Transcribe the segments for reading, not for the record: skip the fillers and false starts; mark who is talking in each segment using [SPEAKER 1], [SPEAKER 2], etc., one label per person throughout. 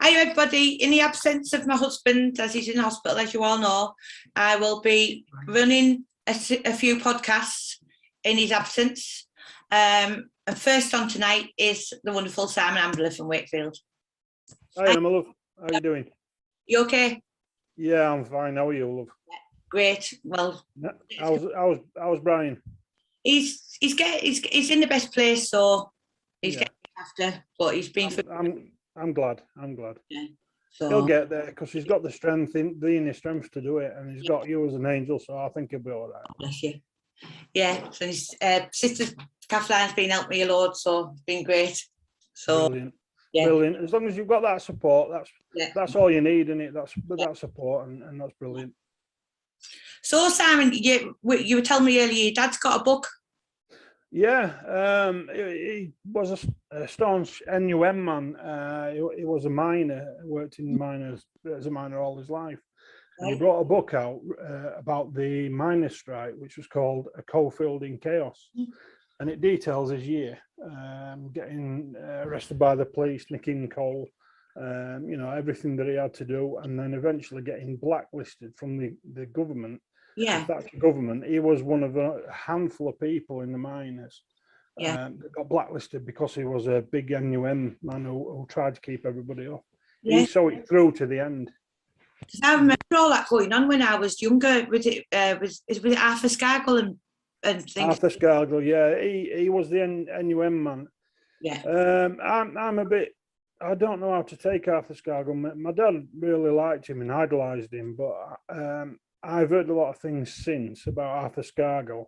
[SPEAKER 1] Hi everybody, in the absence of my husband, as he's in hospital, as you all know, I will be running a few podcasts in his absence. And first on tonight is the wonderful Simon Ambler from Wakefield.
[SPEAKER 2] Hi Emma, love. How are you doing?
[SPEAKER 1] You okay?
[SPEAKER 2] Yeah, I'm fine. How are you, love?
[SPEAKER 1] Great. Well,
[SPEAKER 2] how's Brian?
[SPEAKER 1] He's in the best place, so he's getting after, but he's been.
[SPEAKER 2] I'm glad.
[SPEAKER 1] Yeah. So
[SPEAKER 2] he'll get there because he's got the strength to do it, and he's got you as an angel. So I think he'll be all right.
[SPEAKER 1] Bless you. Yeah. So his sister Kathleen's been helping me a lot, so it's been great. So
[SPEAKER 2] Brilliant. As long as you've got that support, that's all you need, isn't it? That support, and that's brilliant.
[SPEAKER 1] So Simon, you were telling me earlier your dad's got a book.
[SPEAKER 2] Yeah, he was a staunch NUM man. He was a miner, worked in miners as a miner all his life. And he brought a book out about the miners' strike, which was called A Coalfield in Chaos. And it details his year, getting arrested by the police, nicking coal, everything that he had to do, and then eventually getting blacklisted from the government.
[SPEAKER 1] Yeah,
[SPEAKER 2] that's the government. He was one of a handful of people in the miners that got blacklisted because he was a big NUM man who tried to keep everybody off. He saw it through to the end.
[SPEAKER 1] Because I remember all that going on when I was younger. Was it Arthur Scargill and things?
[SPEAKER 2] Arthur Scargill, yeah, he was the NUM man.
[SPEAKER 1] Yeah.
[SPEAKER 2] I'm a bit. I don't know how to take Arthur Scargill. My dad really liked him and idolised him, but I've heard a lot of things since about Arthur Scargill,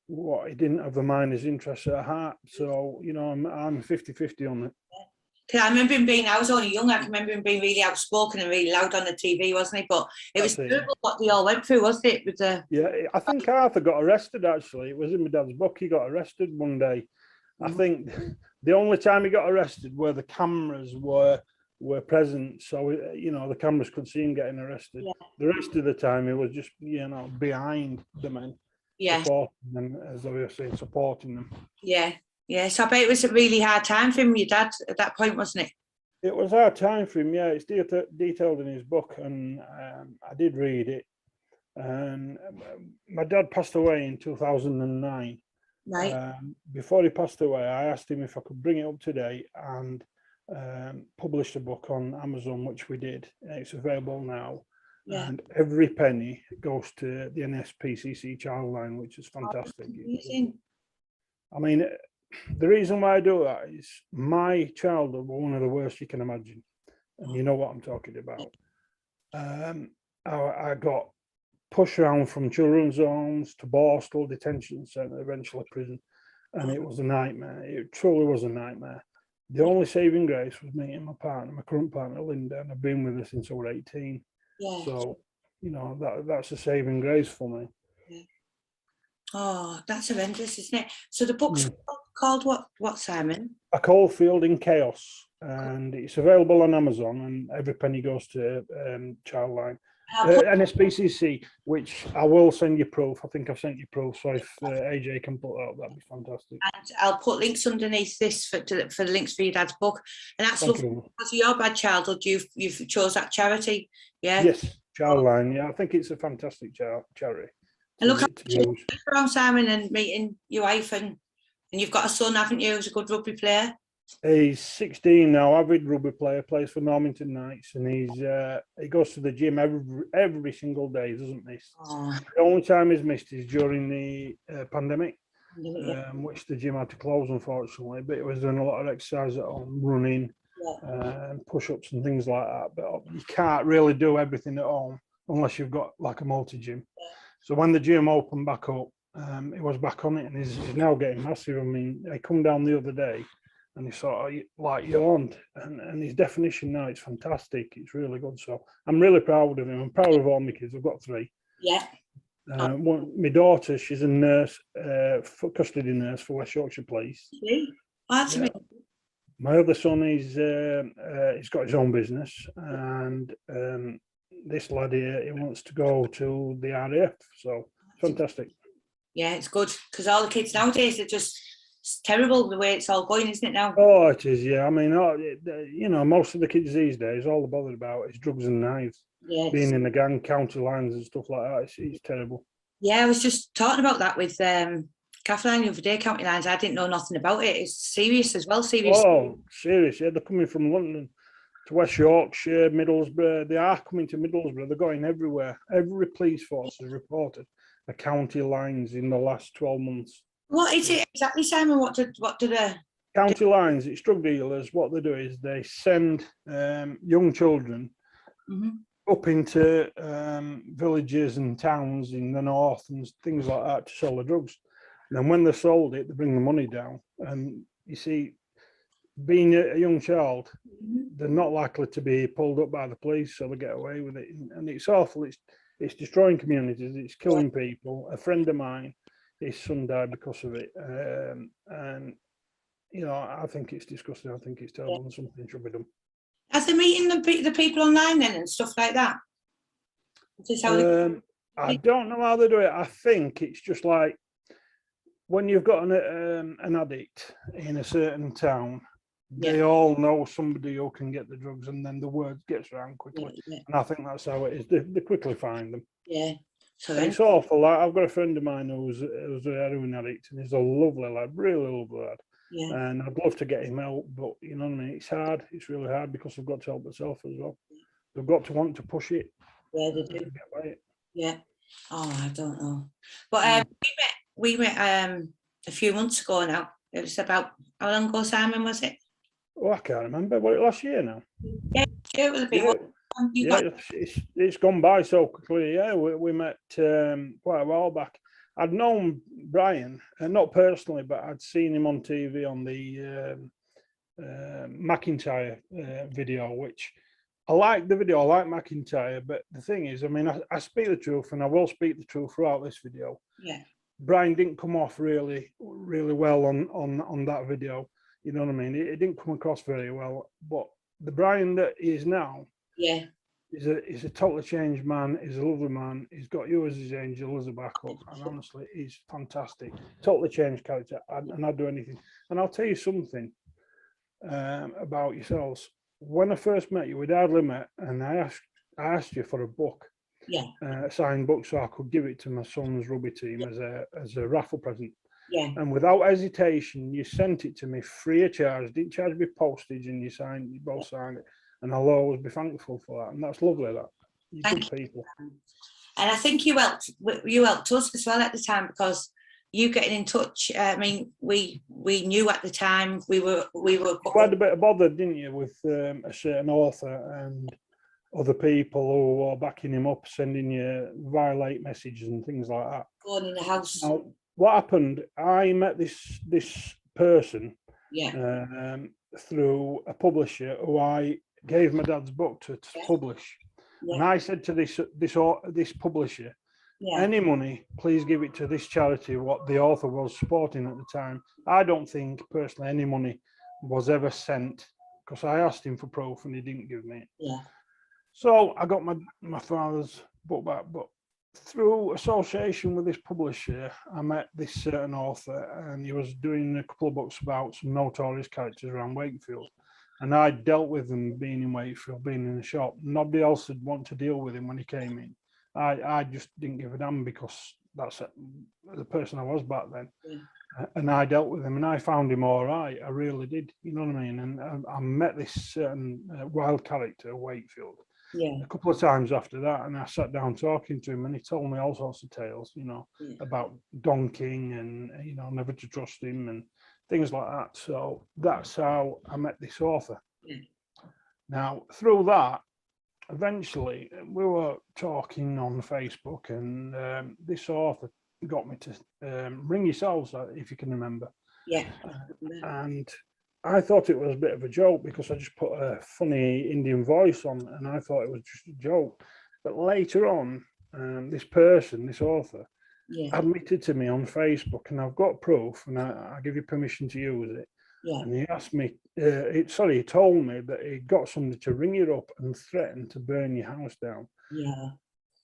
[SPEAKER 2] what he didn't have the miners' interests at heart. So, I'm 50-50 on it.
[SPEAKER 1] Because I remember him I was only young, I remember him being really outspoken and really loud on the TV, wasn't he? But it was terrible what they all went through, wasn't it? With
[SPEAKER 2] Yeah, I think Arthur got arrested, actually. It was in my dad's book. He got arrested one day. I think the only time he got arrested where the cameras were present, so the cameras could see him getting arrested. The rest of the time he was just behind the men, supporting them, as I was saying, supporting them. So I bet it was a really hard time for him, your dad, at that point, wasn't it? It was a hard time for him. It's detailed in his book, and I did read it. And my dad passed away in 2009.
[SPEAKER 1] Right.
[SPEAKER 2] Before he passed away, I asked him if I could bring it up to date and publish the book on Amazon, which we did. It's available now, and every penny goes to the NSPCC Childline, which is fantastic.
[SPEAKER 1] Amazing.
[SPEAKER 2] I mean, the reason why I do that is my childhood was one of the worst you can imagine, and you know what I'm talking about. I got pushed around from children's homes to Borstal detention centre, eventually prison, and it was a nightmare. It truly was a nightmare. The only saving grace was meeting my current partner, Linda, and I've been with her since I was 18.
[SPEAKER 1] Yeah.
[SPEAKER 2] So, that's a saving grace for me.
[SPEAKER 1] Yeah. Oh, that's horrendous, isn't it? So the book's called what, Simon? A
[SPEAKER 2] Coalfield in Chaos, and it's available on Amazon, and every penny goes to Childline. NSPCC, which I will send you proof. I think I've sent you proof, so if AJ can put that up, that'd be fantastic.
[SPEAKER 1] And I'll put links underneath this for the links for your dad's book. And that's lovely. Because of your bad childhood, you've chose that charity.
[SPEAKER 2] Yes, Childline. Yeah, I think it's a fantastic charity.
[SPEAKER 1] And look, around Simon and meeting your wife, and you've got a son, haven't you, who's a good rugby player?
[SPEAKER 2] He's 16 now, avid rugby player, plays for Normanton Knights, and he goes to the gym every single day, doesn't miss. The only time he's missed is during the pandemic, which the gym had to close, unfortunately, but he was doing a lot of exercise at home, running, push-ups and things like that, but you can't really do everything at home unless you've got like a multi-gym. So when the gym opened back up, he was back on it, and he's now getting massive. I mean, I come down the other day, and he sort of like yawned, and his definition now is fantastic. It's really good. So I'm really proud of him. I'm proud of all my kids. I've got 3. My daughter, she's a nurse, custody nurse for West Yorkshire Police. My other son, he's got his own business, and this lad here, he wants to go to the RAF. So fantastic.
[SPEAKER 1] Yeah, it's good, because all the kids nowadays are just It's terrible the way it's all going, isn't it now?
[SPEAKER 2] Oh, it is, yeah. I mean, most of the kids these days, all they're bothered about is drugs and knives.
[SPEAKER 1] Yeah,
[SPEAKER 2] being in the gang, county lines and stuff like that. It's terrible.
[SPEAKER 1] Yeah, I was just talking about that with Kathleen the other day, county lines. I didn't know nothing about it. It's serious as well, serious.
[SPEAKER 2] Oh, serious, yeah. They're coming from London to West Yorkshire, Middlesbrough. They are coming to Middlesbrough. They're going everywhere. Every police force has reported the county lines in the last 12 months.
[SPEAKER 1] What is it exactly, Simon? What do the
[SPEAKER 2] county lines? It's drug dealers. What they do is they send young children up into villages and towns in the north and things like that to sell the drugs. And then when they're sold it, they bring the money down. And you see, being a young child, they're not likely to be pulled up by the police, so they get away with it. And it's awful. It's destroying communities. It's killing people. A friend of mine, his son died because of it. And I think it's disgusting. I think it's terrible, and something should be done.
[SPEAKER 1] Are they meeting the people online then and stuff like that? Is this how
[SPEAKER 2] I don't know how they do it. I think it's just like when you've got an addict in a certain town, they all know somebody who can get the drugs, and then the word gets around quickly. And I think that's how it is. They quickly find them.
[SPEAKER 1] Yeah. So
[SPEAKER 2] it's awful. Like, I've got a friend of mine who's a heroin addict, and he's a lovely lad, really lovely lad.
[SPEAKER 1] Yeah.
[SPEAKER 2] And I'd love to get him out, but you know what I mean? It's hard. It's really hard because they've got to help themselves as well. They've got to want to push it.
[SPEAKER 1] Yeah, they do. Yeah. Oh, I don't know. But we met a few months ago now. It was about, how long ago, Simon, was it?
[SPEAKER 2] Oh, I can't remember. Was it last year now?
[SPEAKER 1] Yeah, it was a bit.
[SPEAKER 2] It's gone by so quickly. Yeah, we met quite a while back. I'd known Brian, not personally, but I'd seen him on TV on the McIntyre video, which I like the video. I like McIntyre, but the thing is, I mean, I speak the truth, and I will speak the truth throughout this video.
[SPEAKER 1] Yeah.
[SPEAKER 2] Brian didn't come off really well on that video. You know what I mean? It didn't come across very well. But the Brian that he is now, he's a totally changed man. He's a lovely man. He's got you as his angel, as a backup. And honestly, he's fantastic. Totally changed character. And I'd do anything. And I'll tell you something about yourselves. When I first met you, we'd hardly met, and I asked you for a book. A signed book, so I could give it to my son's rugby team as a raffle present.
[SPEAKER 1] Yeah.
[SPEAKER 2] And without hesitation, you sent it to me free of charge. Didn't charge me postage, and you both signed it. And I'll always be thankful for that. And that's lovely. That you're good people.
[SPEAKER 1] And I think you helped us as well at the time, because you getting in touch. I mean, we knew at the time we were. You
[SPEAKER 2] had a bit of bother, didn't you, with a certain author and other people who were backing him up, sending you violate messages and things like that.
[SPEAKER 1] Going in the house.
[SPEAKER 2] Now, what happened? I met this person through a publisher who I gave my dad's book to publish, and I said to this publisher, any money, please give it to this charity, what the author was supporting at the time. I don't think personally any money was ever sent, because I asked him for proof and he didn't give me it. So I got my father's book back, but through association with this publisher, I met this certain author, and he was doing a couple of books about some notorious characters around Wakefield. And I dealt with them being in Wakefield, being in the shop. Nobody else would want to deal with him when he came in. I just didn't give a damn, because that's the person I was back then. And I dealt with him, and I found him all right. I really did. You know what I mean? And I met this certain wild character, Wakefield. A couple of times after that, and I sat down talking to him, and he told me all sorts of tales, about donking and never to trust him and things like that. So that's how I met this author. Now, through that, eventually we were talking on Facebook, and this author got me to ring yourselves, if you can remember. And I thought it was a bit of a joke, because I just put a funny Indian voice on, and I thought it was just a joke. But later on, this author, admitted to me on Facebook, and I've got proof, and I give you permission to use it. And he asked me, he told me that he got somebody to ring you up and threaten to burn your house down.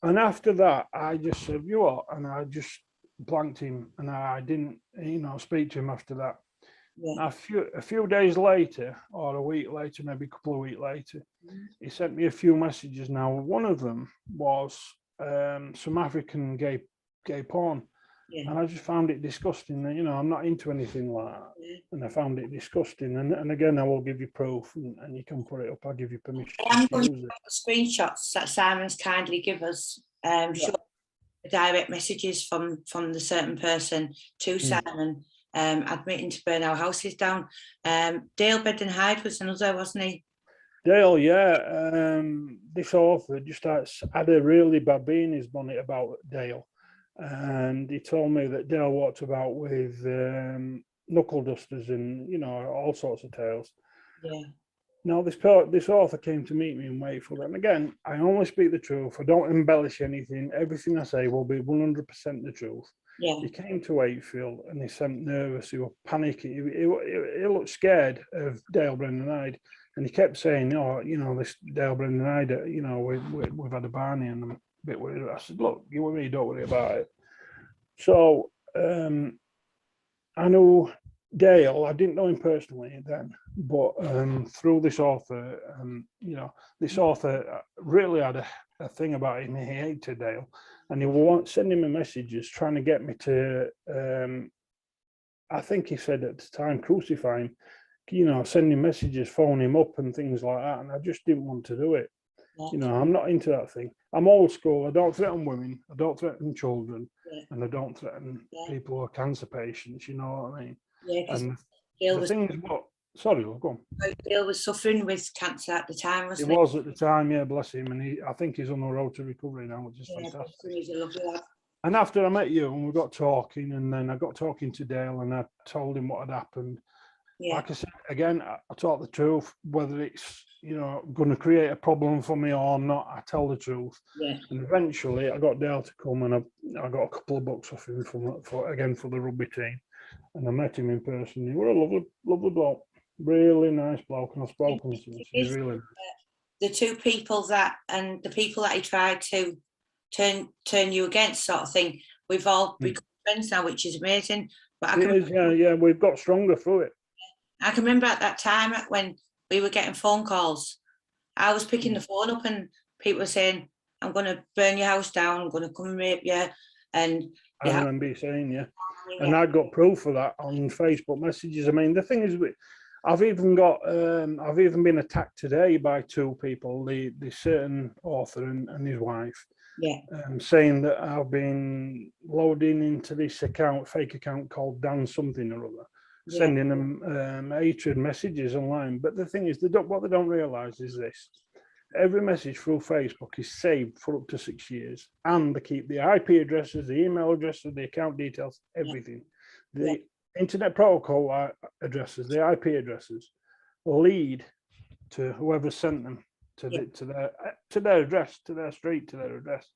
[SPEAKER 2] And after that, I just said, you what? And I just blanked him, and I didn't, speak to him after that.
[SPEAKER 1] Yeah.
[SPEAKER 2] A few days later, or a week later, maybe a couple of weeks later, he sent me a few messages. Now, one of them was some African gay porn.
[SPEAKER 1] Yeah.
[SPEAKER 2] And I just found it disgusting. You know, I'm not into anything like that.
[SPEAKER 1] Yeah.
[SPEAKER 2] And I found it disgusting. And again, I will give you proof and you can put it up. I'll give you permission
[SPEAKER 1] I am
[SPEAKER 2] to
[SPEAKER 1] going to
[SPEAKER 2] use it.
[SPEAKER 1] put the screenshots that Simon's kindly give us, show the direct messages from the certain person to Simon, admitting to burn our houses down. Dale Bed and Hyde was another, wasn't he?
[SPEAKER 2] Dale, yeah. This author just had a really bad bee in his bonnet about Dale. And he told me that Dale walked about with knuckle dusters and, you know, all sorts of tales.
[SPEAKER 1] Yeah.
[SPEAKER 2] Now, this author came to meet me in Wakefield. And again, I only speak the truth. I don't embellish anything. Everything I say will be 100% the truth.
[SPEAKER 1] Yeah.
[SPEAKER 2] He came to Wakefield and he seemed nervous. He was panicking. He looked scared of Dale Brendan Hyde. And he kept saying, oh, you know, this Dale Brendan Hyde, you know, we've had a Barney and I'm a bit worried. I said, look, you and me, don't worry about it. So I know Dale, I didn't know him personally then, but through this author, you know, this author really had a thing about him. He hated Dale and he would send him messages trying to get me to, I think he said at the time, crucify him, you know, sending messages, phone him up and things like that. And I just didn't want to do it.
[SPEAKER 1] Yeah.
[SPEAKER 2] You know, I'm not into that thing. I'm old school. I don't threaten women. I don't threaten children.
[SPEAKER 1] Yeah.
[SPEAKER 2] And I don't threaten people who are cancer patients. You know what I mean?
[SPEAKER 1] Yeah.
[SPEAKER 2] And
[SPEAKER 1] Dale
[SPEAKER 2] the thing is, what? Sorry, go on.
[SPEAKER 1] Dale was suffering with cancer at the time, wasn't
[SPEAKER 2] He was at the time, yeah, bless him. And I think he's on the road to recovery now, which is fantastic.
[SPEAKER 1] He's a lovely lad.
[SPEAKER 2] And after I met you and we got talking, and then I got talking to Dale and I told him what had happened.
[SPEAKER 1] Yeah.
[SPEAKER 2] Like I said, again, I talk the truth, whether it's, you know, going to create a problem for me or not, I tell the truth.
[SPEAKER 1] Yeah.
[SPEAKER 2] And eventually I got Dale to come and I got a couple of bucks off him for the rugby team. And I met him in person. He was a lovely bloke, really nice bloke, and I've spoken to him. He's really
[SPEAKER 1] the two people that, and the people that he tried to turn you against, sort of thing, we've all become friends now, which is amazing. But
[SPEAKER 2] we've got stronger through it.
[SPEAKER 1] I can remember at that time when we were getting phone calls, I was picking the phone up and people were saying, I'm going to burn your house down, I'm going to come and rape you. And
[SPEAKER 2] I remember you saying, and I'd got proof of that on Facebook messages. I mean, the thing is, I've even been attacked today by two people, the certain author and his wife, saying that I've been loading into this fake account called Dan something or other, sending them hatred messages online. But the thing is, what they don't realise is this: every message through Facebook is saved for up to 6 years, and they keep the IP addresses, the email addresses, the account details, everything. The internet protocol addresses, the IP addresses, lead to whoever sent them to their address, to their street, to their address.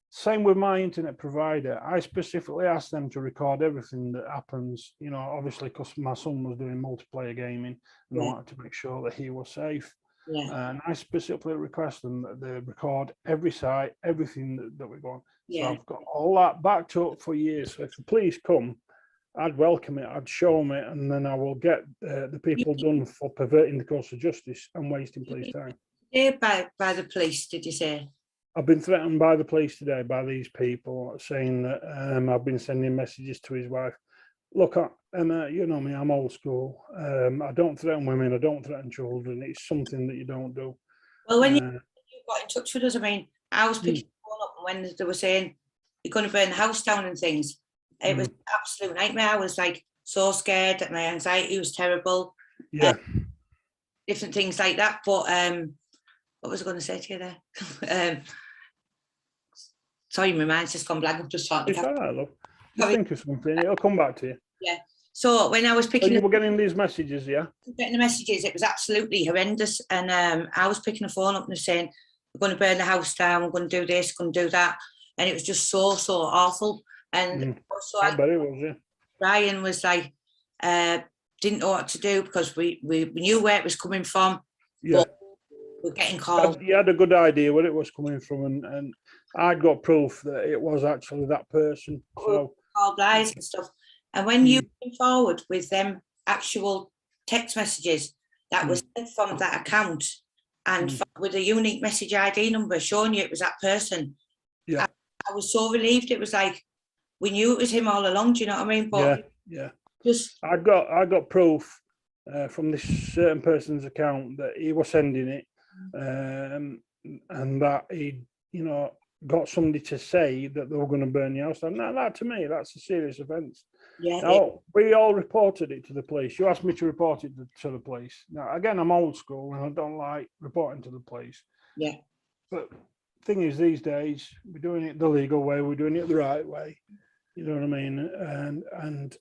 [SPEAKER 2] Same with my internet provider. I specifically asked them to record everything that happens, you know, obviously because my son was doing multiplayer gaming and I wanted to make sure that he was safe. And I specifically request them that they record every site, everything that we go on. So I've got all that backed up for years. So if the police come, I'd welcome it, I'd show them it, and then I will get the people done for perverting the course of justice and wasting police time.
[SPEAKER 1] By the police, did you say?
[SPEAKER 2] I've been threatened by the police today, by these people, saying that I've been sending messages to his wife. Look, Emma, you know me, I'm old school. I don't threaten women, I don't threaten children. It's something that you don't do.
[SPEAKER 1] Well, when you got in touch with us, I mean, I was picking the phone up when they were saying you're going to burn the house down and things. It was an absolute nightmare. I was like so scared that my anxiety was terrible. Different things like that. But what was I going to say to you there? Sorry, my mind's just gone blank. I've just thought.
[SPEAKER 2] It's all right, love. Just think of something. It'll come back to you.
[SPEAKER 1] Yeah. So when I was picking,
[SPEAKER 2] you were getting these messages,
[SPEAKER 1] getting the messages, it was absolutely horrendous. And I was picking the phone up and saying, "We're going to burn the house down. We're going to do this. Going to do that." And it was just so awful. And also,
[SPEAKER 2] I bet it was,
[SPEAKER 1] Brian was like, didn't know what to do because we knew where it was coming from. But we're getting calls.
[SPEAKER 2] You had a good idea where it was coming from, and I'd got proof that it was actually that person. So
[SPEAKER 1] called lies and stuff. And when you came forward with them actual text messages that was sent from that account, and with a unique message ID number showing you it was that person.
[SPEAKER 2] Yeah.
[SPEAKER 1] I was so relieved. It was like we knew it was him all along. Do you know what I mean? But
[SPEAKER 2] yeah.
[SPEAKER 1] just
[SPEAKER 2] I got proof from this certain person's account that he was sending it, and that he, you know, got somebody to say that they were going to burn the house down. Now, that to me, that's a serious offence.
[SPEAKER 1] yeah.
[SPEAKER 2] Now, we all reported it to the police. You asked me to report it to the police. Now, again, I'm old school and I don't like reporting to the police.
[SPEAKER 1] Yeah.
[SPEAKER 2] But thing is, these days, we're doing it the legal way. We're doing it the right way. You know what I mean? And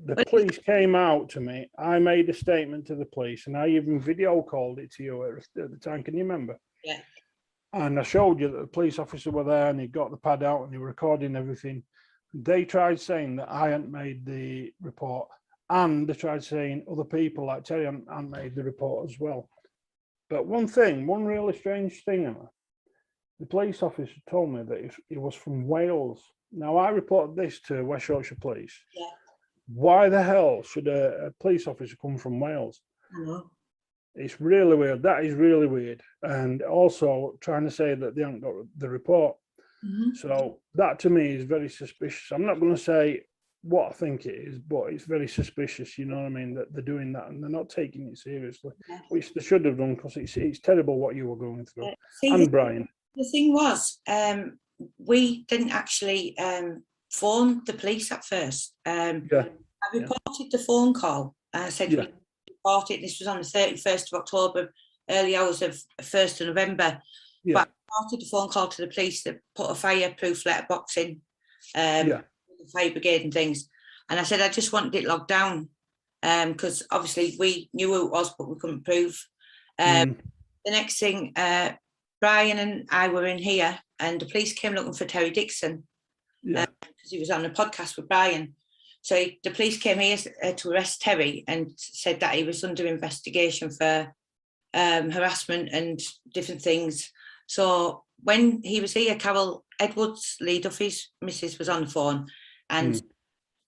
[SPEAKER 2] the police came out to me. I made a statement to the police, and I even video called it to you at the time. Can you remember?
[SPEAKER 1] Yeah.
[SPEAKER 2] And I showed you that the police officer were there, and he got the pad out, and he was recording everything. They tried saying that I hadn't made the report, and they tried saying other people like Terry hadn't made the report as well. But one really strange thing, Emma, the police officer told me that he was from Wales. Now, I reported this to West Yorkshire Police.
[SPEAKER 1] Yeah.
[SPEAKER 2] Why the hell should a police officer come from Wales?
[SPEAKER 1] I know.
[SPEAKER 2] It's really weird. That is really weird. And also trying to say that they haven't got the report. So that to me is very suspicious. I'm not going to say what I think it is, but it's very suspicious, you know what I mean, that they're doing that and they're not taking it seriously, which they should have done, because it's terrible what you were going through. And Brian.
[SPEAKER 1] The thing was, we didn't actually phone the police at first. I reported the phone call. I said we reported. This was on the 31st of October, early hours of 1st of November. But I reported the phone call to the police that put a fireproof letterbox in, the fire brigade and things. And I said I just wanted it logged down, because obviously we knew who it was, but we couldn't prove. The next thing, Brian and I were in here, and the police came looking for Terry Dixon, because he was on a podcast with Brian. So the police came here to arrest Terry and said that he was under investigation for harassment and different things. So when he was here, Carol Edwards, Lee Duffy's missus, was on the phone, and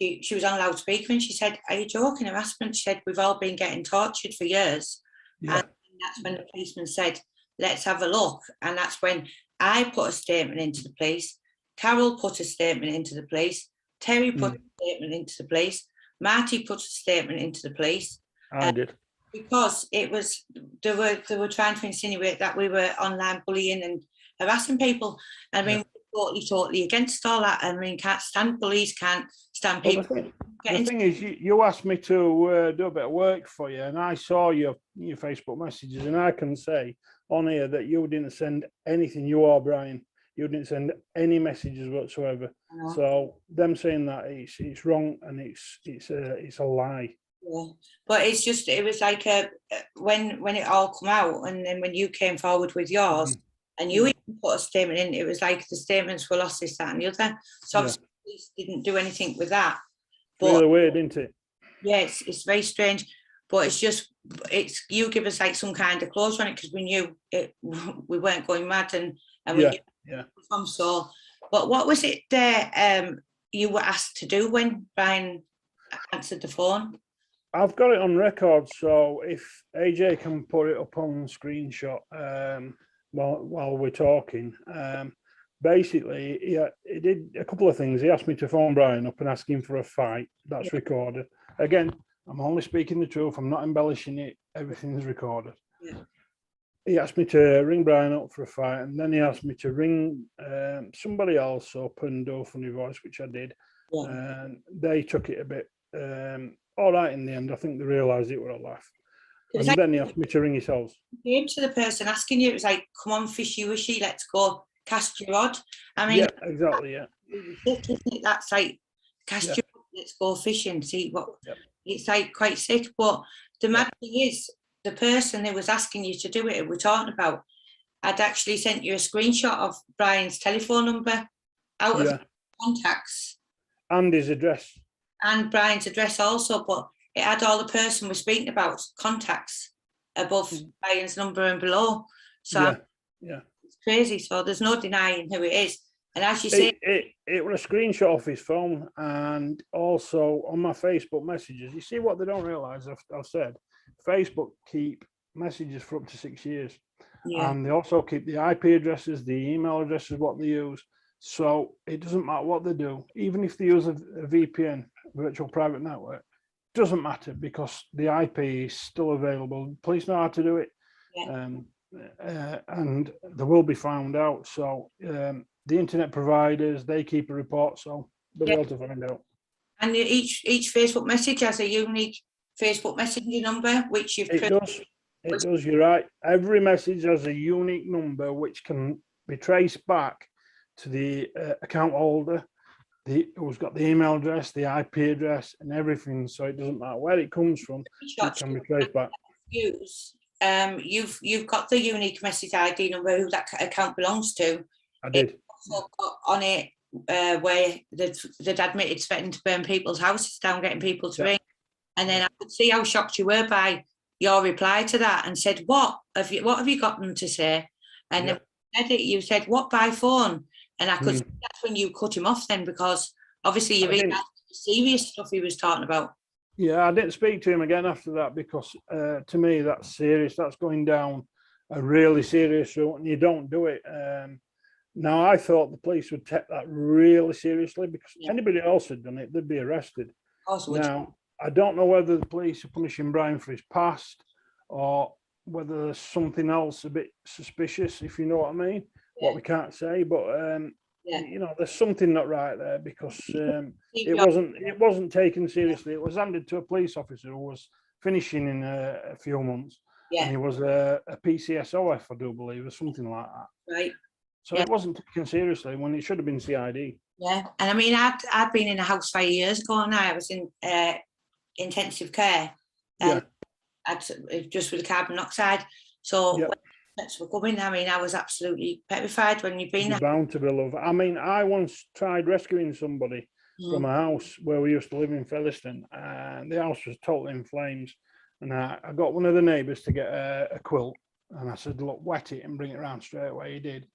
[SPEAKER 1] she was on loudspeaker, and she said, "Are you joking? Harassment?" She said, "We've all been getting tortured for years." And that's when the policeman said, "Let's have a look." And that's when I put a statement into the police. Carol put a statement into the police. Terry put a statement into the police. Marty put a statement into the police.
[SPEAKER 2] I did.
[SPEAKER 1] Because it was, they were trying to insinuate that we were online bullying and harassing people. I mean, we're totally against all that. I mean, can't stand bullies, can't stand people.
[SPEAKER 2] The thing is, you asked me to do a bit of work for you, and I saw your Facebook messages, and I can say on here that you didn't send anything. You or Brian, you didn't send any messages whatsoever. So them saying that it's wrong, and it's a lie.
[SPEAKER 1] Yeah, but it's just, it was like when it all come out, and then when you came forward with yours, and you even put a statement in, it was like the statements were lost, this, that, and the other. So obviously police didn't do anything with that. But
[SPEAKER 2] really weird, isn't it? Yeah,
[SPEAKER 1] it's very strange. But it's just, you give us like some kind of closure on it, because we knew we weren't going mad, and we knew from. So, but what was it there you were asked to do when Brian answered the phone?
[SPEAKER 2] I've got it on record, so if AJ can put it up on screenshot while we're talking. Basically, he did a couple of things. He asked me to phone Brian up and ask him for a fight. That's recorded. Again, I'm only speaking the truth. I'm not embellishing it. Everything's recorded. He asked me to ring Brian up for a fight, and then he asked me to ring somebody else up and do a funny voice, which I did. And they took it a bit all right in the end. I think they realised it was a laugh. And then he asked me to ring yourselves.
[SPEAKER 1] Came to the person asking you, it was like, "Come on, fishy wishy, let's go cast your rod." I mean,
[SPEAKER 2] exactly,
[SPEAKER 1] that's like, cast your rod, let's go fishing, see what. It's like quite sick. But the mad thing is, the person who was asking you to do it, we're talking about, I'd actually sent you a screenshot of Brian's telephone number out of contacts.
[SPEAKER 2] And his address.
[SPEAKER 1] And Brian's address also, but it had all the person we're speaking about contacts above Brian's number and below. So it's crazy. So there's no denying who it is. And as you say,
[SPEAKER 2] it was a screenshot of his phone, and also on my Facebook messages. You see what they don't realise? I've said Facebook keep messages for up to 6 years, and they also keep the IP addresses, the email addresses, what they use. So it doesn't matter what they do, even if they use a VPN, virtual private network, doesn't matter because the IP is still available. Police know how to do it, and they will be found out. So the internet providers, they keep a report, so they'll be able to find out.
[SPEAKER 1] And each Facebook message has a unique Facebook messenger number, which you've
[SPEAKER 2] It does, you're right. Every message has a unique number which can be traced back to the account holder, who's got the email address, the IP address, and everything. So it doesn't matter where it comes from, it can be traced back.
[SPEAKER 1] You've got the unique message ID number who that account belongs to.
[SPEAKER 2] I did.
[SPEAKER 1] It also got on it where they'd admitted threatening to burn people's houses down, getting people to ring. And then I could see how shocked you were by your reply to that, and said, what have you got them to say? And then said it, you said, what, by phone? And I could see that's when you cut him off then, because obviously you read the serious stuff he was talking about.
[SPEAKER 2] Yeah, I didn't speak to him again after that because to me that's serious. That's going down a really serious route, and you don't do it. Now, I thought the police would take that really seriously because anybody else had done it, they'd be arrested. Now, I don't know whether the police are punishing Brian for his past or whether there's something else a bit suspicious, if you know what I mean, what we can't say. But, you know, there's something not right there because it wasn't taken seriously. It was handed to a police officer who was finishing in a few months. And he was a PCSOF, I do believe, or something like that.
[SPEAKER 1] Right.
[SPEAKER 2] So it wasn't taken seriously when it should have been CID.
[SPEAKER 1] Yeah, and I mean, I'd been in a house 5 years ago now. I was in intensive care, just with the carbon monoxide. So when were coming, I mean, I was absolutely petrified when you've been there.
[SPEAKER 2] Bound to be, love. I mean, I once tried rescuing somebody from a house where we used to live in Featherstone, and the house was totally in flames. And I got one of the neighbours to get a quilt, and I said, look, wet it and bring it around straight away. He did.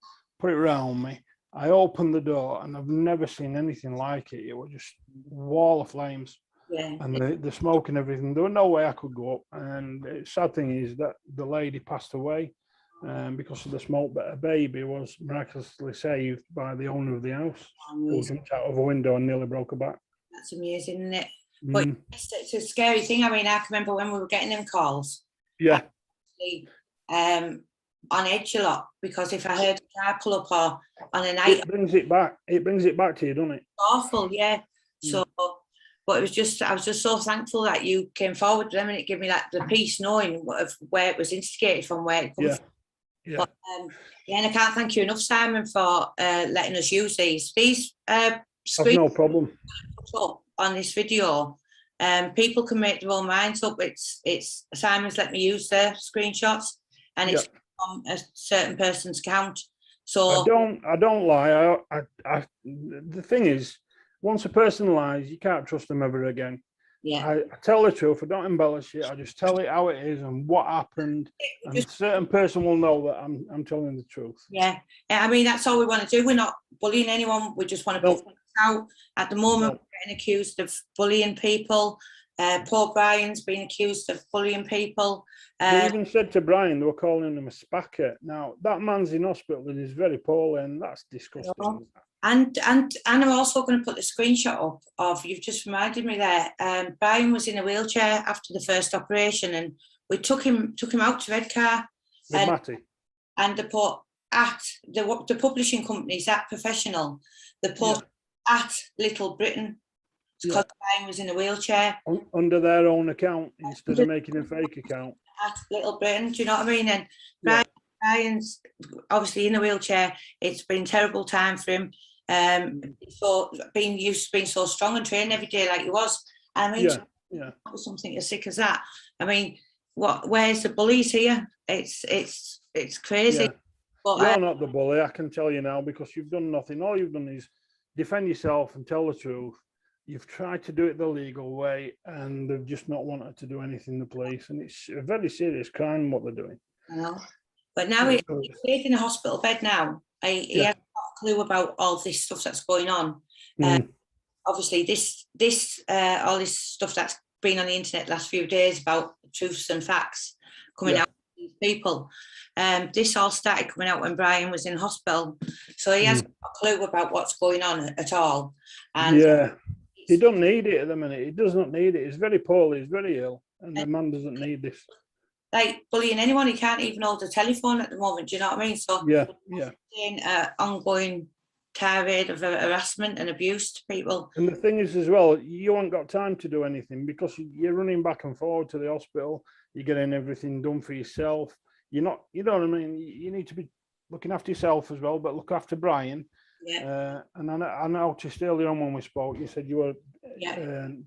[SPEAKER 2] Put it around me. I opened the door, and I've never seen anything like it. It was just a wall of flames, and the smoke and everything. There was no way I could go up. And the sad thing is that the lady passed away because of the smoke, but a baby was miraculously saved by the owner of the house, who jumped out of a window and nearly broke her back.
[SPEAKER 1] That's amazing, isn't it? But it's a scary thing. I mean, I can remember when we were getting them calls.
[SPEAKER 2] Yeah.
[SPEAKER 1] On edge a lot, because if I heard a car pull up or on a night,
[SPEAKER 2] it brings it back. It brings it back to you, doesn't it?
[SPEAKER 1] Awful, yeah. So, but it was just, I was just so thankful that you came forward to them, and it gave me like the peace knowing of where it was instigated from, where it comes from. Yeah. But, and I can't thank you enough, Simon, for letting us use these screens.
[SPEAKER 2] No problem.
[SPEAKER 1] On this video, people can make their own minds up. It's Simon's let me use the screenshots, and it's from a certain person's account. So
[SPEAKER 2] I don't lie. The thing is, once a person lies, you can't trust them ever again. Yeah, I tell the truth. I don't embellish it. I just tell it how it is and what happened. And a certain person will know that I'm telling the truth.
[SPEAKER 1] Yeah, I mean, that's all we want to do. We're not bullying anyone. We just want to put things out. At the moment, we're getting accused of bullying people. Poor Brian's being accused of bullying people.
[SPEAKER 2] They even said to Brian they were calling him a spacker. Now that man's in hospital and he's very poorly, and that's disgusting.
[SPEAKER 1] And I'm also going to put the screenshot up of, you've just reminded me there. Brian was in a wheelchair after the first operation, and we took him out to Redcar.
[SPEAKER 2] With Matty.
[SPEAKER 1] And they put at the publishing companies at Professional. They put at Little Britain. Because Brian was in a wheelchair.
[SPEAKER 2] Under their own account instead of making a fake account.
[SPEAKER 1] At Little Britain, do you know what I mean? And Brian's obviously in a wheelchair. It's been a terrible time for him. So being used to being so strong and training every day like he was. I mean, something as sick as that. I mean, where's the bullies here? It's crazy.
[SPEAKER 2] Yeah. But you're not the bully, I can tell you now, because you've done nothing. All you've done is defend yourself and tell the truth. You've tried to do it the legal way, and they've just not wanted to do anything, the police. And it's a very serious crime what they're doing.
[SPEAKER 1] I know. But now he's in a hospital bed now. He has got clue about all this stuff that's going on.
[SPEAKER 2] Mm.
[SPEAKER 1] Obviously, all this stuff that's been on the internet the last few days about truths and facts coming out of these people. This all started coming out when Brian was in hospital, so he has got a clue about what's going on at all. And
[SPEAKER 2] he doesn't need it at the minute. He does not need it. He's very poorly. He's very ill, and the man doesn't need this.
[SPEAKER 1] Like bullying anyone, he can't even hold a telephone at the moment. Do you know what I mean? So in ongoing tirade of harassment and abuse to people.
[SPEAKER 2] And the thing is, as well, you haven't got time to do anything because you're running back and forward to the hospital. You're getting everything done for yourself. You're not, you know what I mean? You need to be looking after yourself as well, but look after Brian.
[SPEAKER 1] Yeah.
[SPEAKER 2] And I noticed earlier on when we spoke, you said you were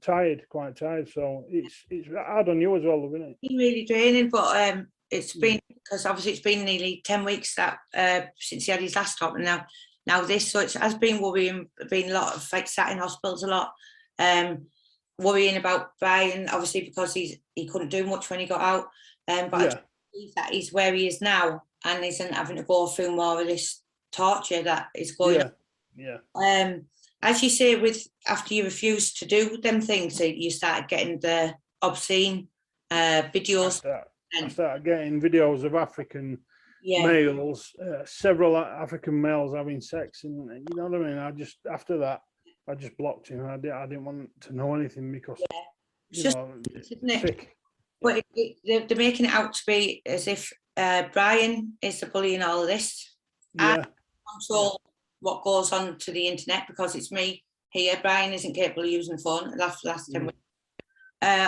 [SPEAKER 2] tired, quite tired. So it's hard on you as well, isn't it?
[SPEAKER 1] It's been really draining, but it's been, because obviously it's been nearly 10 weeks that since he had his last op, and now this, so it has been worrying, been a lot of like sat in hospitals a lot, worrying about Brian, obviously because he couldn't do much when he got out, but I believe that he's where he is now and isn't having to go through more of this torture that is going on. As you say, after you refused to do them things, you started getting the obscene videos.
[SPEAKER 2] I started getting videos of African males, several African males having sex, and you know what I mean. After that, I just blocked him. I didn't want to know anything because
[SPEAKER 1] it's just, isn't it? But they're making it out to be as if Brian is the bully in all of this. I control what goes on to the internet because it's me here. Brian isn't capable of using the phone. Last 10 weeks.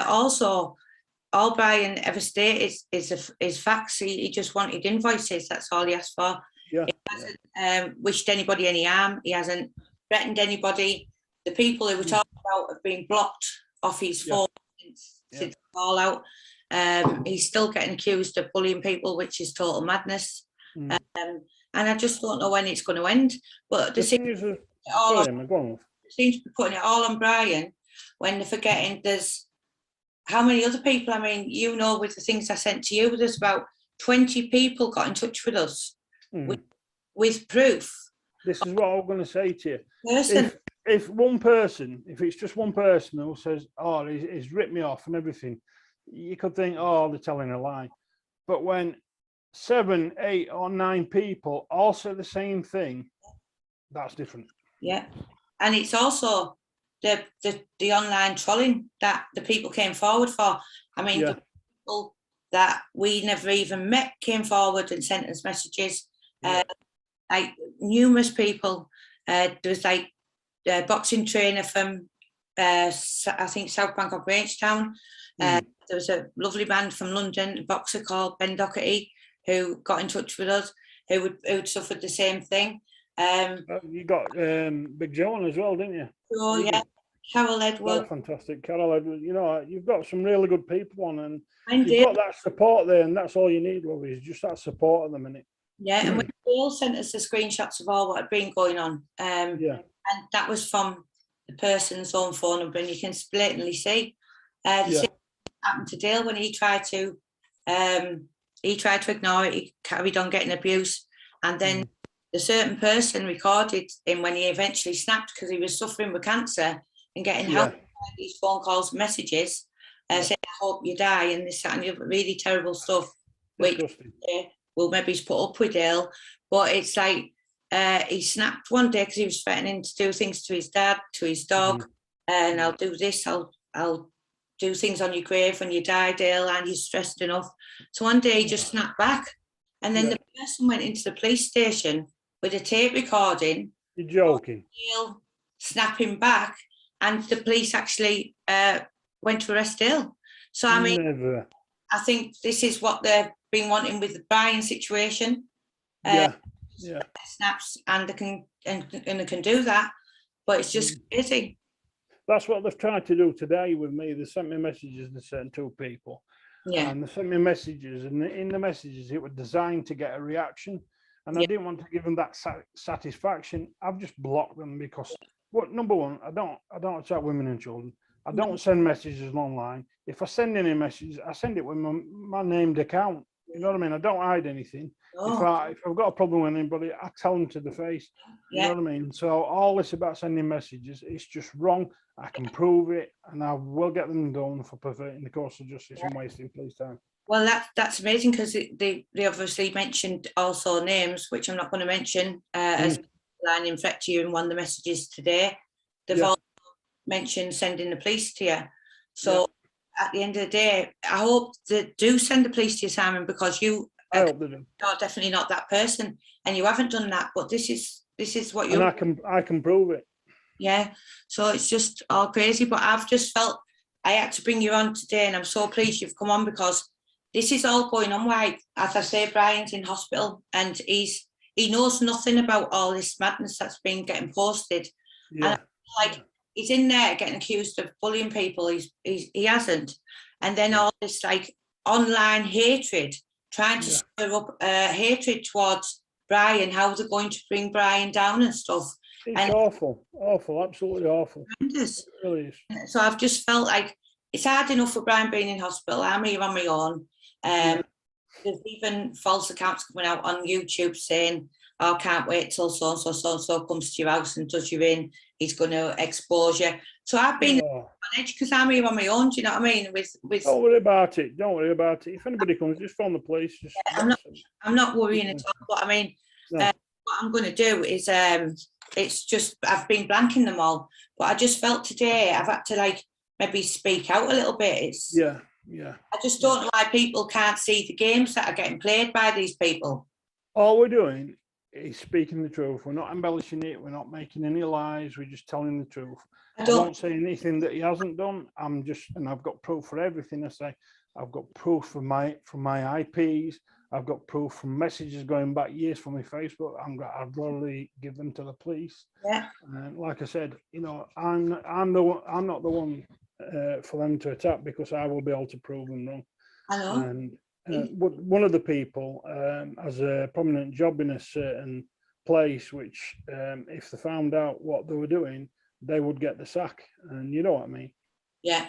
[SPEAKER 1] Also, all Brian ever stated is facts. He just wanted invoices. That's all he asked for. He hasn't wished anybody any harm. He hasn't threatened anybody. The people who we're talking about have been blocked off his phone since all out. He's still getting accused of bullying people, which is total madness. And I just don't know when it's going to end. But they seem to be putting it all on Brian when they're forgetting there's how many other people. I mean, you know, with the things I sent to you, there's about 20 people got in touch with us with proof.
[SPEAKER 2] This is what I was going to say to you. If one person, if it's just one person who says, oh, he's ripped me off and everything, you could think, oh, they're telling a lie. But when 7, 8 or 9 people all say the same thing, that's different. Yeah.
[SPEAKER 1] And it's also the online trolling that the people came forward for. I mean, the people that we never even met came forward and sent us messages. Like numerous people. There was like a boxing trainer from I think South Bank or Grangetown. There was a lovely man from London, a boxer called Ben Doherty, who got in touch with us, who'd suffered the same thing.
[SPEAKER 2] You got Big John as well, didn't you?
[SPEAKER 1] Oh yeah, Carol Edward.
[SPEAKER 2] Oh, fantastic, Carol Edward. You know, you've got some really good people on, and you've got that support there, and that's all you need, love, is just that support at the minute.
[SPEAKER 1] Yeah, and we all sent us the screenshots of all what had been going on. And that was from the person's own phone number, and you can blatantly see the same happened to Dale when he tried to ignore it. He carried on getting abuse, and then the certain person recorded him when he eventually snapped because he was suffering with cancer and getting help by these phone calls, messages, saying, "I hope you die," and this and the other really terrible stuff. Which well, maybe he's put up with Dale, but it's like he snapped one day because he was threatening to do things to his dad, to his dog, and I'll do this, I'll do things on your grave when you die, Dale, and he's stressed enough. So one day he just snapped back, and then the person went into the police station with a tape recording.
[SPEAKER 2] You're joking.
[SPEAKER 1] Dale snapping back, and the police actually went to arrest Dale. So I mean, I think this is what they've been wanting with the Brian situation. Snaps, and they can do that, but it's just crazy.
[SPEAKER 2] That's what they've tried to do today with me. They sent me messages, they sent 2 people. And they sent me messages, and in the messages it was designed to get a reaction, and I didn't want to give them that satisfaction. I've just blocked them because, number one, I don't attack women and children. I don't send messages online. If I send any message, I send it with my named account. You know what I mean? I don't hide anything. If I've got a problem with anybody, I tell them to the face. You know what I mean? So all this about sending messages, it's just wrong. I can prove it, and I will get them done for perverting the course of justice and wasting police time.
[SPEAKER 1] Well, that's amazing, because they obviously mentioned also names, which I'm not going to mention, as line infect you in one of the messages today. They've also mentioned sending the police to you. So at the end of the day, I hope they do send the police to you, Simon, because you are definitely not that person, and you haven't done that. But this is what you.
[SPEAKER 2] And I can prove it.
[SPEAKER 1] Yeah. So it's just all crazy. But I've just felt I had to bring you on today, and I'm so pleased you've come on, because this is all going on. Why, as I say, Brian's in hospital, and he knows nothing about all this madness that's been getting posted.
[SPEAKER 2] Yeah.
[SPEAKER 1] And like, he's in there getting accused of bullying people. He hasn't. And then all this like online hatred, trying to stir up hatred towards Brian, how they're going to bring Brian down and stuff.
[SPEAKER 2] It's awful, absolutely awful.
[SPEAKER 1] Horrendous.
[SPEAKER 2] It really is.
[SPEAKER 1] So I've just felt like it's hard enough for Brian being in hospital. I'm here on my own. There's even false accounts coming out on YouTube saying, "Oh, can't wait till so-and-so comes to your house and does you in. He's going to expose you." So I've been on edge because I'm here on my own. Do you know what I mean? With
[SPEAKER 2] Don't worry about it. Don't worry about it. If anybody comes, just phone the police.
[SPEAKER 1] I'm not worrying at all. But I mean, what I'm going to do is, it's just I've been blanking them all. But I just felt today I've had to like maybe speak out a little bit. It's I just don't know why people can't see the games that are getting played by these people.
[SPEAKER 2] All we're doing is speaking the truth. We're not embellishing it. We're not making any lies. We're just telling the truth. I don't say anything that he hasn't done. And I've got proof for everything I say. I've got proof from my IPs. I've got proof from messages going back years from my Facebook. I'd probably give them to the police.
[SPEAKER 1] Yeah.
[SPEAKER 2] And like I said, you know, I'm not the one for them to attack, because I will be able to prove them wrong.
[SPEAKER 1] I know.
[SPEAKER 2] And one of the people has a prominent job in a certain place, which if they found out what they were doing, they would get the sack. And you know what I mean?
[SPEAKER 1] Yeah.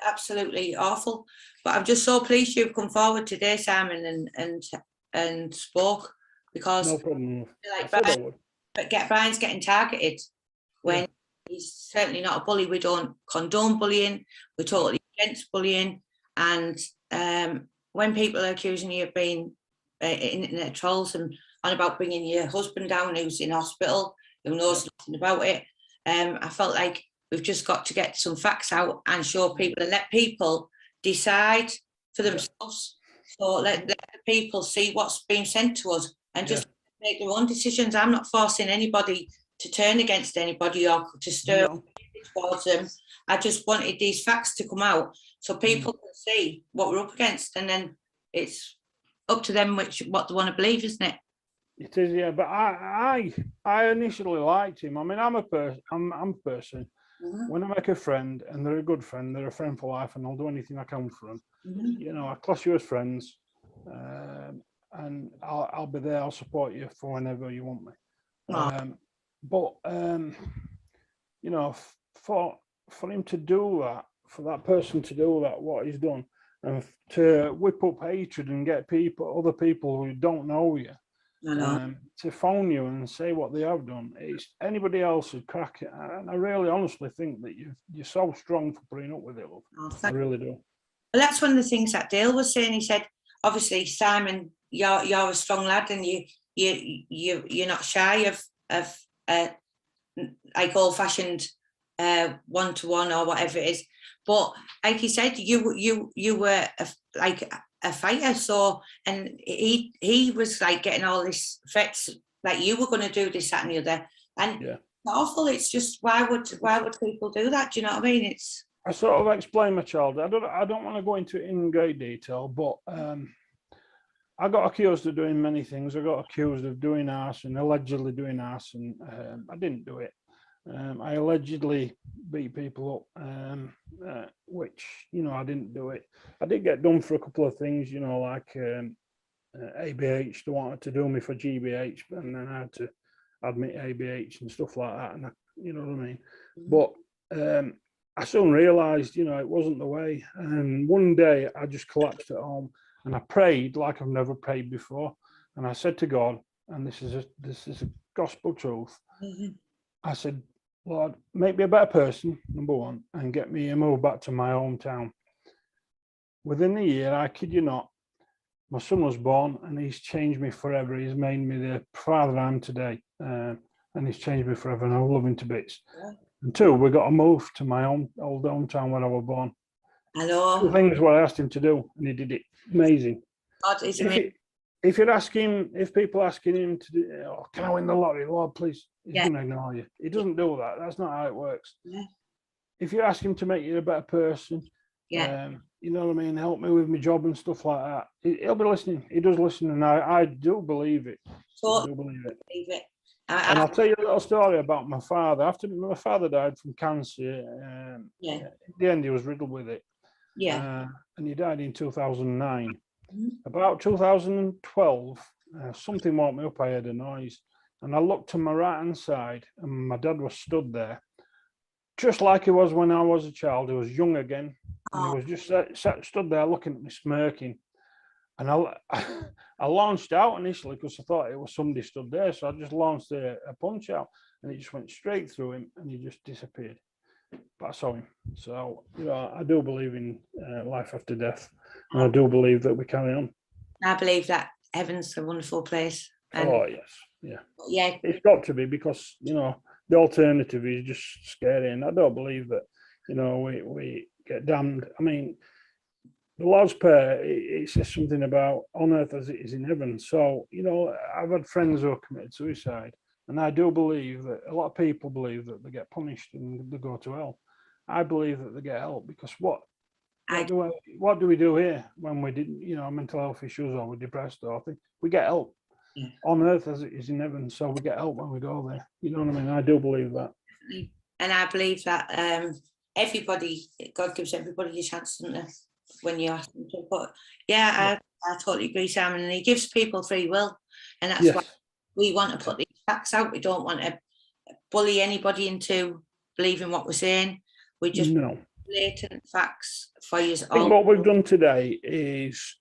[SPEAKER 1] Absolutely awful. But I'm just so pleased you've come forward today, Simon, and spoke, because
[SPEAKER 2] no problem.
[SPEAKER 1] Like Brian's getting targeted when he's certainly not a bully. We don't condone bullying. We're totally against bullying. And when people are accusing you of being internet trolls and on about bringing your husband down who's in hospital, who knows nothing about it, I felt like we've just got to get some facts out and show people and let people decide for themselves. So let the people see what's being sent to us and just make their own decisions. I'm not forcing anybody to turn against anybody or to stir towards them. I just wanted these facts to come out so people can see what we're up against, and then it's up to them what they want to believe, isn't it?
[SPEAKER 2] It is, yeah. But I initially liked him. I mean, I'm a person. When I make a friend and they're a good friend, they're a friend for life, and I'll do anything I can for them. You know, I class you as friends, and I'll be there. I'll support you for whenever you want me. But you know, for him to do that, for that person to do that, what he's done, and to whip up hatred and get other people who don't know you, to phone you and say what they have done, it's anybody else would crack it. And I really honestly think that you're so strong for putting up with it, love. I really do.
[SPEAKER 1] Well, that's one of the things that Dale was saying. He said, obviously, Simon, you're a strong lad, and you're not shy of like old-fashioned one-to-one or whatever it is. But like he said, you were a fighter, so, and he was like getting all these threats, like you were going to do this, that, and the other, and it's awful. It's just why would people do that? Do you know what I mean?
[SPEAKER 2] I sort of explain my child. I don't want to go into it in great detail, but I got accused of doing many things. I got accused of doing arson, allegedly doing arson. I didn't do it. I allegedly beat people up, which, you know, I didn't do it. I did get done for a couple of things, you know, like ABH. They wanted to do me for GBH, and then I had to admit ABH and stuff like that. And you know what I mean? But I soon realised, you know, it wasn't the way. And one day I just collapsed at home. and I prayed like I've never prayed before. And I said to God, and this is a gospel truth. I said, Lord, make me a better person, number one, and get me a move back to my hometown. Within a year, I kid you not, my son was born, and he's changed me forever. He's made me the father I am today, and he's changed me forever, and I love him to bits. Yeah. And two, we got to move to my old hometown where I was born.
[SPEAKER 1] I know.
[SPEAKER 2] Two things what I asked him to do, and he did it. Amazing.
[SPEAKER 1] God is amazing.
[SPEAKER 2] If you're asking, if people asking him to do, oh, can I win the lottery, Lord, please, he's going to ignore you. He doesn't do that. That's not how it works. Yeah. If you ask him to make you a better person, you know what I mean, help me with my job and stuff like that, he'll be listening. He does listen, and I do believe it. I do believe it. And I'll tell you a little story about my father. After my father died from cancer, in the end he was riddled with it. Yeah. And he died in 2009. About 2012, something woke me up. I heard a noise, and I looked to my right hand side, and my dad was stood there, just like he was when I was a child. He was young again, and he was just stood there looking at me, smirking. And I launched out initially because I thought it was somebody stood there, so I just launched a punch out, and it just went straight through him, and he just disappeared. But I saw him. So, you know, I do believe in life after death, and I do believe that we carry on.
[SPEAKER 1] I believe that heaven's a wonderful place.
[SPEAKER 2] Oh, yes. Yeah. It's got to be, because, you know, the alternative is just scary, and I don't believe that, you know, we get damned. I mean, the Lord's Prayer, it says something about on earth as it is in heaven. So, you know, I've had friends who have committed suicide, and I do believe that a lot of people believe that they get punished and they go to hell. I believe that they get help, because what do we do here when we didn't, you know, mental health issues, or we're depressed or things? We get help on earth as it is in heaven. So we get help when we go there. You know what I mean? I do believe that.
[SPEAKER 1] And I believe that everybody, God gives everybody a chance, doesn't they, when you ask them to. But I totally agree, Simon. And he gives people free will, and that's why we want to put these facts out. We don't want to bully anybody into believing what we're saying. We just blatant facts for you.
[SPEAKER 2] I think what we've done today is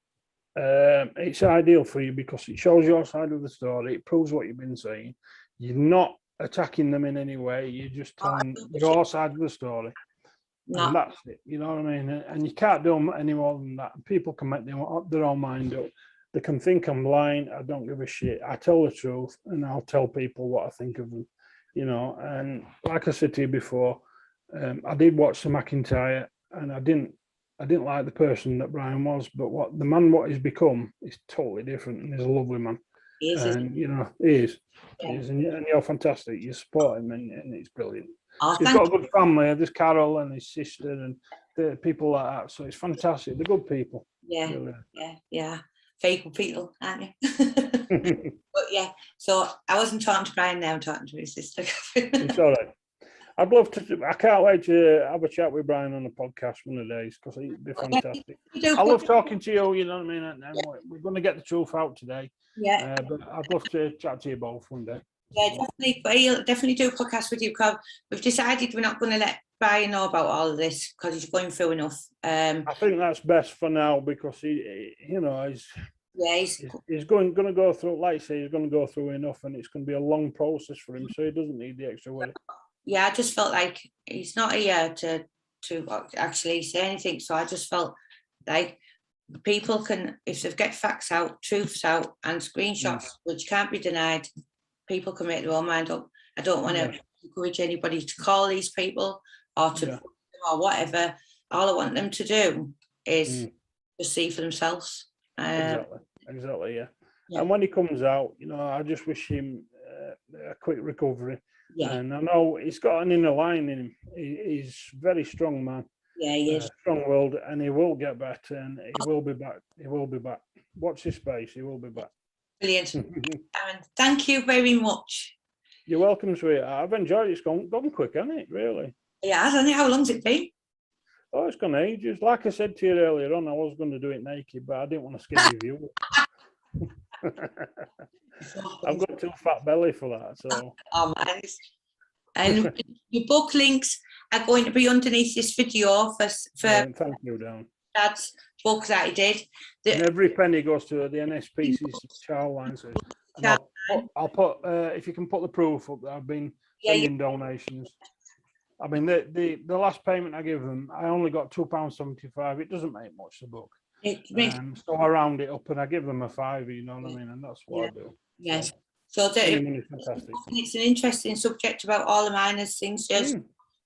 [SPEAKER 2] it's ideal for you, because it shows your side of the story. It proves what you've been saying. You're not attacking them in any way. You're just telling your side of the story. And that's it. You know what I mean? And you can't do any more than that. People can make their own mind up. They can think I'm lying. I don't give a shit. I tell the truth, and I'll tell people what I think of them. You know, and like I said to you before, I did watch the McIntyre, and I didn't like the person that Brian was, but what he's become is totally different, and he's a lovely man.
[SPEAKER 1] He is,
[SPEAKER 2] and you know, he is. He is, and you're fantastic. You support him, and it's brilliant. He's got a good family. There's Carol and his sister, and the people like that. So it's fantastic. They're good people.
[SPEAKER 1] Yeah, really. Yeah. Very good people, aren't you? But so I wasn't talking to Brian now. I'm talking to his sister.
[SPEAKER 2] It's all right. I'd love to. I can't wait to have a chat with Brian on the podcast one of the days, because he'd be fantastic. I love talking to you. You know what I mean? And we're going to get the truth out today. Yeah. But I'd love to chat to you both one day.
[SPEAKER 1] Yeah, definitely. We'll definitely do a podcast with you, because we've decided we're not going to let Brian know about all of this, because he's going through enough. I
[SPEAKER 2] think that's best for now, because he's going to go through, like I say, he's going to go through enough, and it's going to be a long process for him, so he doesn't need the extra work.
[SPEAKER 1] Yeah, I just felt like he's not here to actually say anything. So I just felt like people can, if they get facts out, truths out, and screenshots, which can't be denied, people can make their own mind up. I don't want to encourage anybody to call these people or to or whatever. All I want them to do is to see for themselves.
[SPEAKER 2] Exactly. Yeah. And when he comes out, you know, I just wish him a quick recovery. Yeah. And I know he's got an inner line in him. He's a very strong man.
[SPEAKER 1] Yeah, he is.
[SPEAKER 2] Strong-willed, and he will get better, and he will be back. He will be back. Watch his space. He will be back.
[SPEAKER 1] Brilliant. And thank you very much.
[SPEAKER 2] You're welcome, sweetheart. I've enjoyed it. It's gone quick, hasn't it, really?
[SPEAKER 1] Yeah, I don't know. How long's it been?
[SPEAKER 2] Oh, it's gone ages. Like I said to you earlier on, I was going to do it naked, but I didn't want to scare you. I've got too fat belly for that. So.
[SPEAKER 1] Oh, man. And your book links are going to be underneath this video for
[SPEAKER 2] thank you, Dan.
[SPEAKER 1] Dad's book that he did.
[SPEAKER 2] And every penny goes to the NSPC's child line. So, and I'll put if you can put the proof up that I've been sending donations. I mean, the last payment I give them, I only got £2.75. It doesn't make much, the book. So I round it up and I give them a £5, you know what I mean? And that's what I do.
[SPEAKER 1] Yes. So
[SPEAKER 2] fantastic.
[SPEAKER 1] It's an interesting subject about all the minors things. Yes.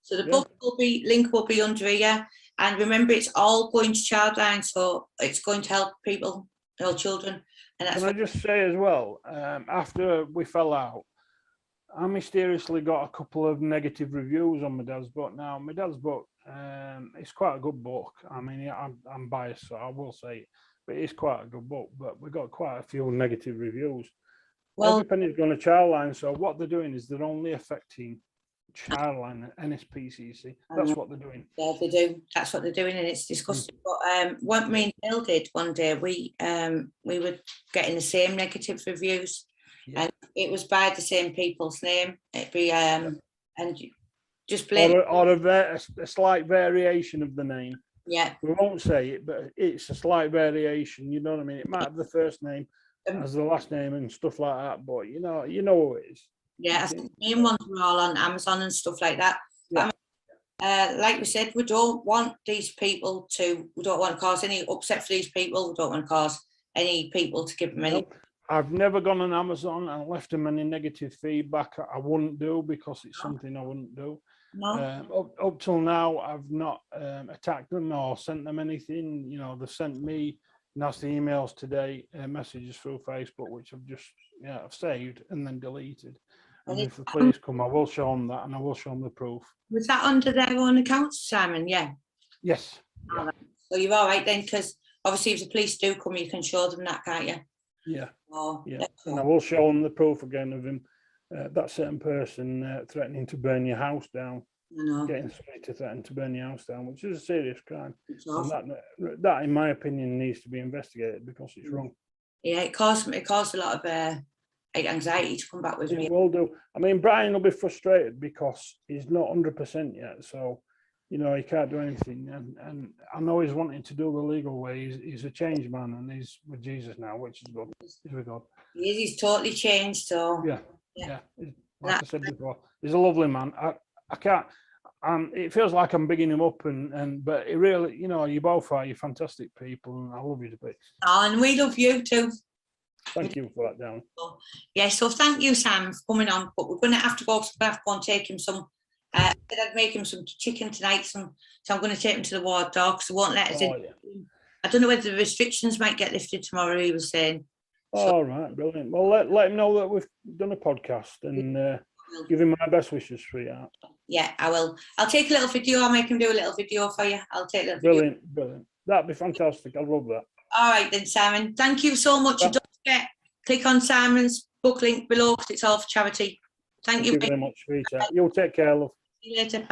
[SPEAKER 1] So the book link will be under here. And remember, it's all going to Childline, so it's going to help people, help children. And that's
[SPEAKER 2] Can I just say as well, after we fell out, I mysteriously got a couple of negative reviews on my dad's book. Now, my dad's book, it's quite a good book. I mean, I'm biased, so I will say it, but it's quite a good book. But we got quite a few negative reviews. Well, every penny's going to Childline, so what they're doing is they're only affecting Childline and NSPC. See, that's what they're doing.
[SPEAKER 1] Yeah, they do. That's what they're doing, and it's disgusting. But what me and Bill did one day, we were getting the same negative reviews. And it was by the same people's name. It'd be and just blame
[SPEAKER 2] or a slight variation of the name.
[SPEAKER 1] Yeah,
[SPEAKER 2] we won't say it, but it's a slight variation. You know what I mean? It might have the first name as the last name and stuff like that, but you know who it is.
[SPEAKER 1] Yeah, the main ones were all on Amazon and stuff like that. Yeah. Like we said, we don't want these people to. We don't want to cause any upset for these people. We don't want to cause any people to give them any.
[SPEAKER 2] I've never gone on Amazon and left them any negative feedback. I wouldn't do, because it's something I wouldn't do. No. Up till now, I've not attacked them or sent them anything. You know, they've sent me nasty emails today, messages through Facebook, which I've just I've saved and then deleted. And if the police come, I will show them that, and I will show them the proof.
[SPEAKER 1] Was that under their own accounts, Simon? Yeah.
[SPEAKER 2] Yes.
[SPEAKER 1] Yeah. Right. So you're all right then, because obviously if the police do come, you can show them that, can't you?
[SPEAKER 2] Yeah. And I will show them the proof again of him, that certain person threatening to burn your house down. Getting somebody to threaten to burn your house down, which is a serious crime. And that, in my opinion, needs to be investigated, because it's wrong.
[SPEAKER 1] Yeah, it caused a lot of anxiety to come back with me.
[SPEAKER 2] It will do. I mean, Brian will be frustrated because he's not 100% yet, so he can't do anything. And I know he's wanting to do the legal way. He's a changed man, and he's with Jesus now, which is good. He's with God.
[SPEAKER 1] He's totally changed. So
[SPEAKER 2] yeah. Like I said before, he's a lovely man. I can't. It feels like I'm bigging him up, but it really, you both are. You're fantastic people, and I love you to bits.
[SPEAKER 1] Oh, and we love you too.
[SPEAKER 2] Thank you for that, Darren.
[SPEAKER 1] So thank you, Sam, for coming on. But we're going to have to go. So we're going to have to go and take him some. I'd make him some chicken tonight. So I'm going to take him to the ward dog. So won't let us in. Yeah. I don't know whether the restrictions might get lifted tomorrow. He was saying.
[SPEAKER 2] All right, brilliant. Well, let him know that we've done a podcast, and give him my best wishes, sweetheart.
[SPEAKER 1] Yeah, I will. I'll take a little video. I'll make him do a little video for you. I'll take a little
[SPEAKER 2] video. Brilliant. That'd be fantastic. I love that.
[SPEAKER 1] All right then, Simon. Thank you so much. And don't forget, click on Simon's book link below, because it's all for charity. Thank you
[SPEAKER 2] very much, sweetheart. You'll take care, love.
[SPEAKER 1] See you later. Bye.